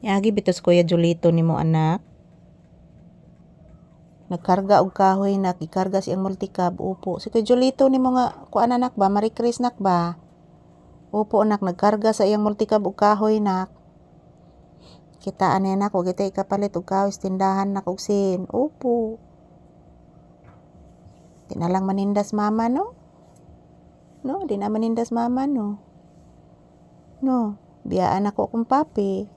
Yagi bitos Kuya Julito nimo anak. Nagkarga og kahoy nak, ikarga siyang multicab. Upo. Si Kuya Julito nimo nga kuan anak ba, Marie Chris nak ba? Upo nak, nagkarga sa iyang multicab og kahoy nak. Kitaan niya nak, huwag kita ikapalit og kahoy sa tindahan nak og sin. Upo. Di na lang manindas mama no? No, di na manindas mama no? No, biyaan ako kung papi.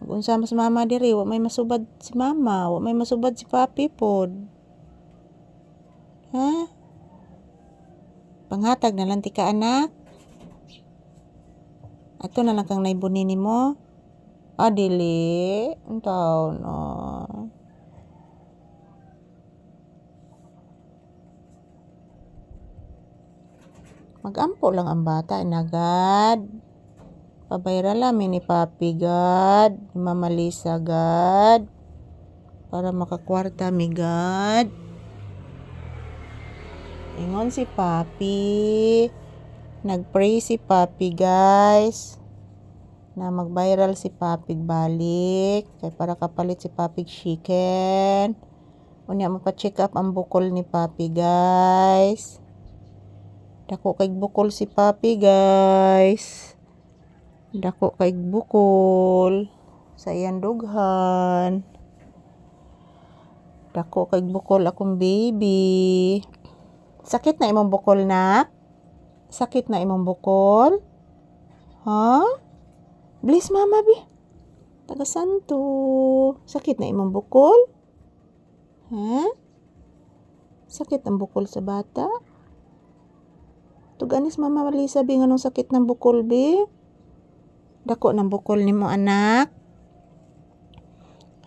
Unsa mas mama diri, wa may masubad si mama, wa may masubad si papi pod. Ha? Panghatag na lang tika anak. Ato na lang kang naibuni nimo. Dili, untaw no. Magampo lang ang bata inagad. Pabayra lamin ni Papi God, ni Mama Lisa God, para makakwarta mi God. Ingon si Papi, nagpray si Papi guys, na mag-viral si Papi balik, kay para kapalit si Papi chicken. Unya mapacheck up ang bukol ni Papi guys. Dako kay bukol si Papi guys. Dako kay bukol sa iyang dughan. Dako kay bukol akong baby. Sakit na imong bukol nak? Sakit na imong bukol? Ha? Bless mama bi. Taga santo. Sakit na imong bukol? Ha? Sakit ang bukol sa bata? Tuganis mama Lisa bi nganong sakit ng bukol bi? Dako ng bukol nimo anak.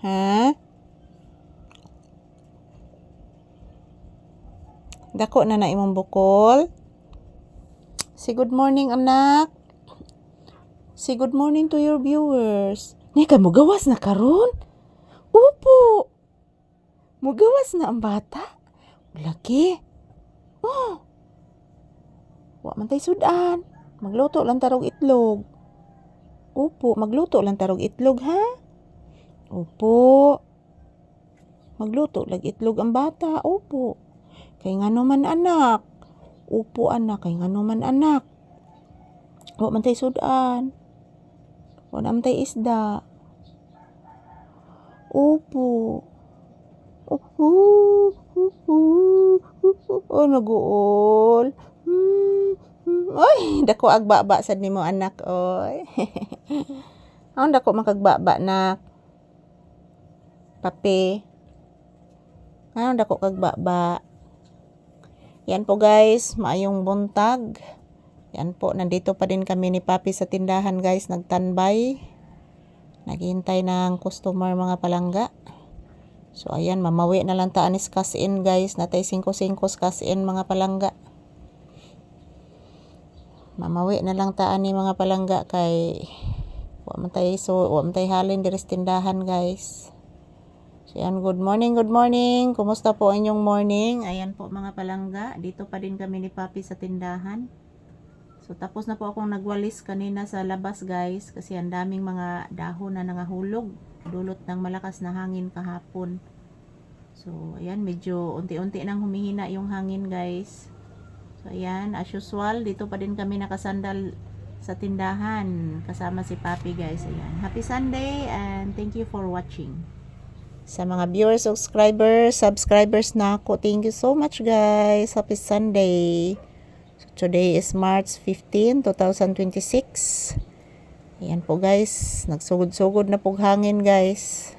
Ha? Dako na imong bukol. Say good morning anak. Say good morning to your viewers. Nika mo gawas na karon? Upo. Mo gawas na ang bata? Laki. Oh. Wa man tay sudan. Magluto lang tarog itlog. Upo, magluto lang tarog itlog ha? Upo. Magluto lag itlog ang bata. Upo. Kay ngano man anak. Upo anak, kay ngano man anak. Wa man tay sudan. Wa man tay isda. Upo. Naguol. Oy, dako agbaba sad nimo anak oy. Ang dako makagbaba nak. Papi. Ang dako kagbaba. Yan po guys, maayong buntag. Yan po, nandito pa din kami ni Papi sa tindahan guys, nagtanbay. Naghihintay ng customer mga palangga. So ayan, mamawi na lang taan is cash in guys, natay 5-5 cash in mga palangga. Mamawi na lang taan ni mga palangga kay wa man tay halin diri sa tindahan guys. So yan, good morning. Kumusta po ang inyong morning? Ayan po mga palangga, dito pa din kami ni Papi sa tindahan. So tapos na po akong nagwalis kanina sa labas guys, kasi ang daming mga dahon na nangahulog dulot ng malakas na hangin kahapon. So ayan, medyo unti-unti nang humihina yung hangin guys. So ayan, as usual, dito pa din kami nakasandal sa tindahan kasama si Papi guys. Ayan, happy Sunday and thank you for watching. Sa mga viewers, subscribers na ako, thank you so much guys. Happy Sunday. So today is March 15, 2026. Ayan po guys, nagsugod-sugod na po hangin guys.